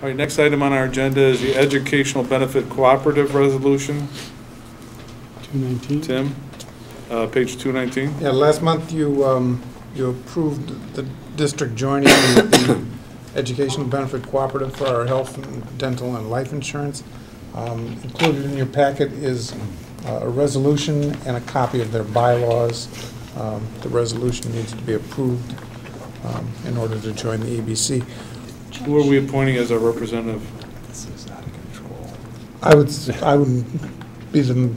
All right, next item on our agenda is the Educational Benefit Cooperative Resolution. 219. Tim, page 219. Yeah, last month you approved the district joining the Educational Benefit Cooperative for our health and dental and life insurance. Included in your packet is a resolution and a copy of their bylaws. The resolution needs to be approved in order to join the ABC. Who are we appointing as our representative? This is out of control. I would be the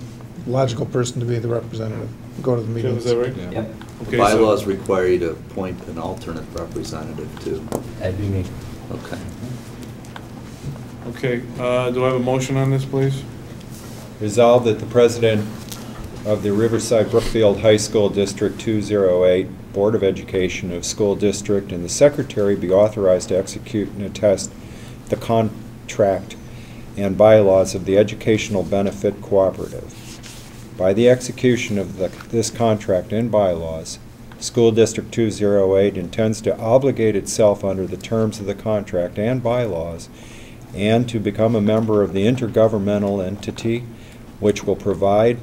logical person to be the representative. Go to the Tim, meetings. is that right? Yeah. Yep. Okay, Bylaws require you to appoint an alternate representative too. That'd be me. Okay. Okay, do I have a motion on this, please? Resolved that the president of the Riverside Brookfield High School District 208 Board of Education of School District and the secretary be authorized to execute and attest the contract and bylaws of the Educational Benefit Cooperative. By the execution of this contract and bylaws, School District 208 intends to obligate itself under the terms of the contract and bylaws and to become a member of the intergovernmental entity which will provide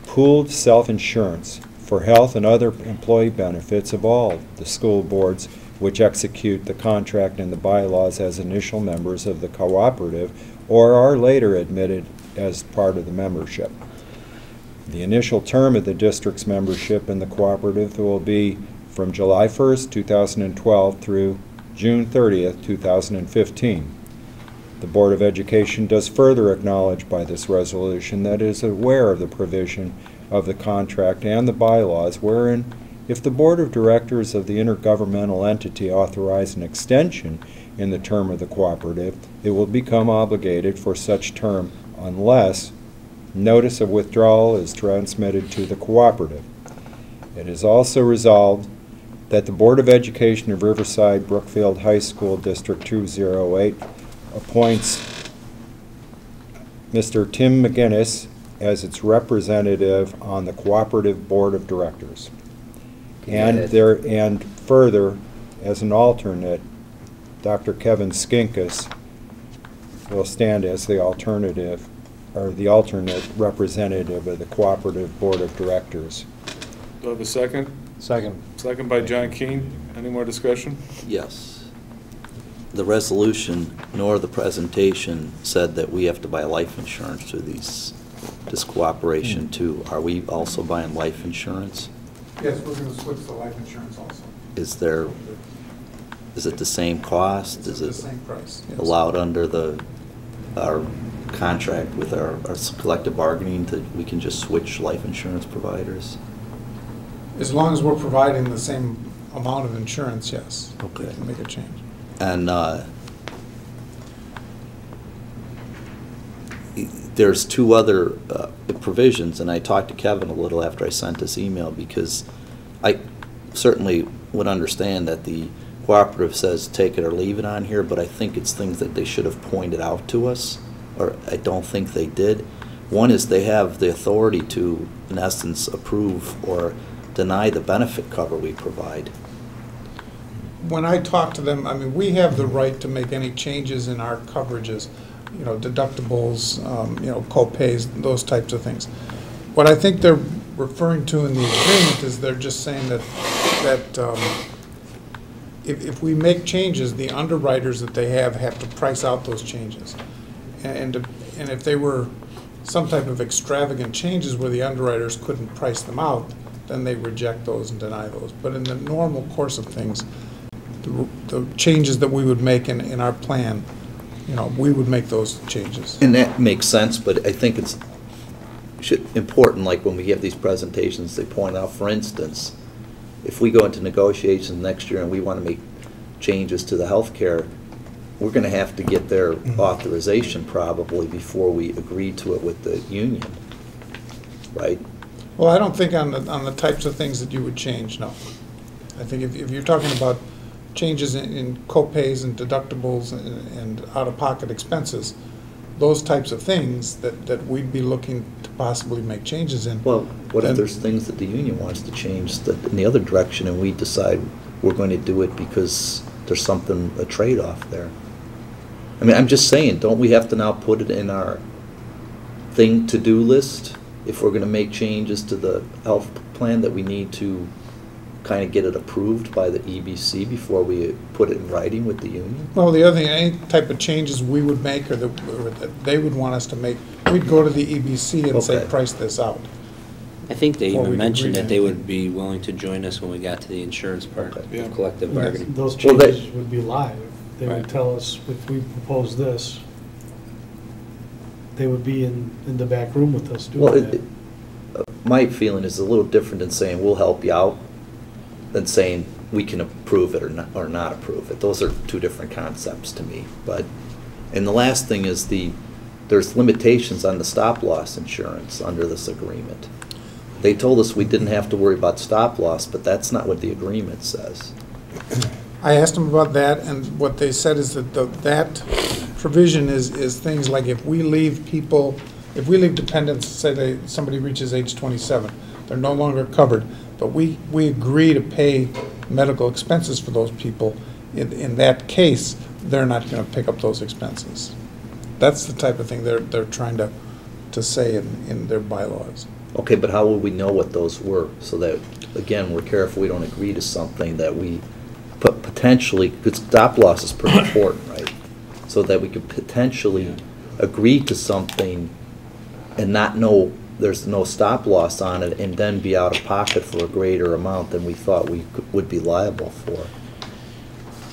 pooled self-insurance for health and other employee benefits of all the school boards which execute the contract and the bylaws as initial members of the cooperative or are later admitted as part of the membership. The initial term of the district's membership in the cooperative will be from July 1st, 2012 through June 30th, 2015. The Board of Education does further acknowledge by this resolution that it is aware of the provision of the contract and the bylaws wherein if the Board of Directors of the intergovernmental entity authorize an extension in the term of the cooperative, it will become obligated for such term unless notice of withdrawal is transmitted to the cooperative. It is also resolved that the Board of Education of Riverside Brookfield High School District 208 appoints Mr. Tim McGinnis as its representative on the Cooperative Board of Directors. And further, as an alternate, Dr. Kevin Skinkus will stand as the alternative, or the alternate representative of the Cooperative Board of Directors. Do I have a second? Second. Second by John Keane. Any more discussion? Yes. The resolution nor the presentation said that we have to buy life insurance through this cooperation too. Are we also buying life insurance? Yes, we're going to switch to life insurance also. Is it the same cost? It's Is the it same price. Yes. allowed under our contract with our collective bargaining that we can just switch life insurance providers? As long as we're providing the same amount of insurance, yes. Okay. We can make a change. And there's two other provisions, and I talked to Kevin a little after I sent this email because I certainly would understand that the cooperative says take it or leave it on here, but I think it's things that they should have pointed out to us, or I don't think they did. One is they have the authority to, in essence, approve or deny the benefit cover we provide. When I talk to them, I mean, we have the right to make any changes in our coverages, you know, deductibles, you know, co-pays, those types of things. What I think they're referring to in the agreement is they're just saying that if we make changes, the underwriters that they have to price out those changes. And if they were some type of extravagant changes where the underwriters couldn't price them out, then they reject those and deny those. But in the normal course of things, the changes that we would make in our plan, you know, we would make those changes. And that makes sense, but I think it's important, like when we have these presentations, they point out, for instance, if we go into negotiations next year and we want to make changes to the health care, we're going to have to get their authorization probably before we agree to it with the union, right? Well, I don't think on the types of things that you would change, no. I think if you're talking about changes in co-pays and deductibles and out-of-pocket expenses, those types of things that we'd be looking to possibly make changes in. Well, what if there's things that the union wants to change in the other direction and we decide we're going to do it because there's a trade-off there? I mean, I'm just saying, don't we have to now put it in our to-do list if we're gonna make changes to the health plan, that we need to kind of get it approved by the EBC before we put it in writing with the union? Well, the other thing, any type of changes we would make or that they would want us to make, we'd go to the EBC and say, Okay. price this out. I think they Before we even can mentioned read that they anything. would be willing to join us when we got to the insurance part Okay. Yeah. of collective bargaining. Those Well, they- changes would be live. They would Right. tell us, if we propose this, they would be in the back room with us Well, doing that. my feeling is a little different than saying, we'll help you out, than saying we can approve it or not approve it. Those are two different concepts to me. But, and the last thing is there's limitations on the stop-loss insurance under this agreement. They told us we didn't have to worry about stop-loss, but that's not what the agreement says. I asked them about that, and what they said is that that provision is things like if we leave dependents, say somebody reaches age 27, they're no longer covered, but we agree to pay medical expenses for those people. In that case, they're not going to pick up those expenses. That's the type of thing they're trying to say in their bylaws. Okay, but how will we know what those were? So that, again, we're careful we don't agree to something that we potentially, because stop-loss is pretty important, right? So that we could potentially agree to something and not know there's no stop-loss on it, and then be out of pocket for a greater amount than we thought we would be liable for.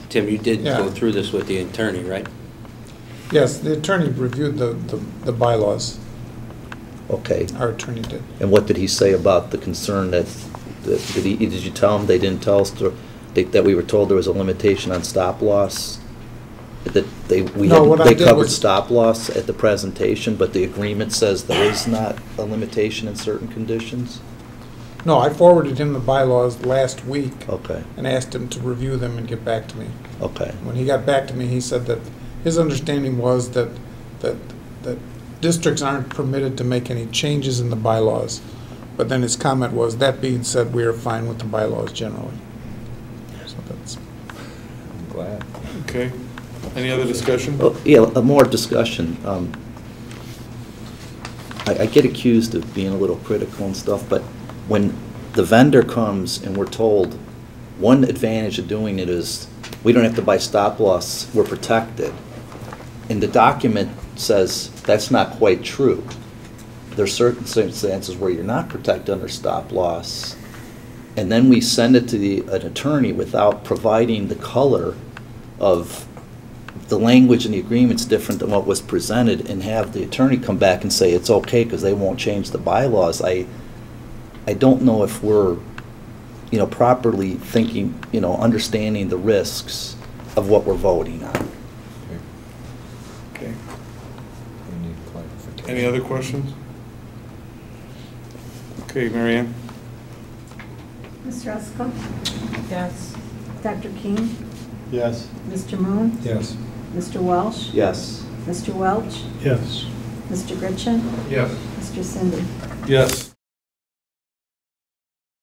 Tim, you did Yeah. go through this with the attorney, right? Yes, the attorney reviewed the bylaws. Okay. Our attorney did. And what did he say about the concern did you tell him they didn't tell us that we were told there was a limitation on stop-loss? That No, what I they did covered was- stop-loss at the presentation, but the agreement says there is not a limitation in certain conditions? No, I forwarded him the bylaws last week Okay, and asked him to review them and get back to me. okay. When he got back to me, he said that his understanding was that districts aren't permitted to make any changes in the bylaws. But then his comment was, that being said, we are fine with the bylaws generally. So that's, I'm glad. Okay. Any other discussion? Well, yeah, more discussion. I get accused of being a little critical and stuff, but when the vendor comes and we're told, one advantage of doing it is we don't have to buy stop-loss, we're protected. And the document says that's not quite true. There's certain circumstances where you're not protected under stop-loss, and then we send it to an attorney without providing the color of the language in the agreement's different than what was presented, and have the attorney come back and say it's okay because they won't change the bylaws. I don't know if we're, properly thinking, understanding the risks of what we're voting on. Okay. We need clarification. Any other questions? Okay, Mary Ann? Ms. Ruska? Yes. Dr. King? Yes. Mr. Moon? Yes. Mr. Welsh? Yes. Mr. Welch? Yes. Mr. Gritchen? Yes. Mr. Cindy? Yes.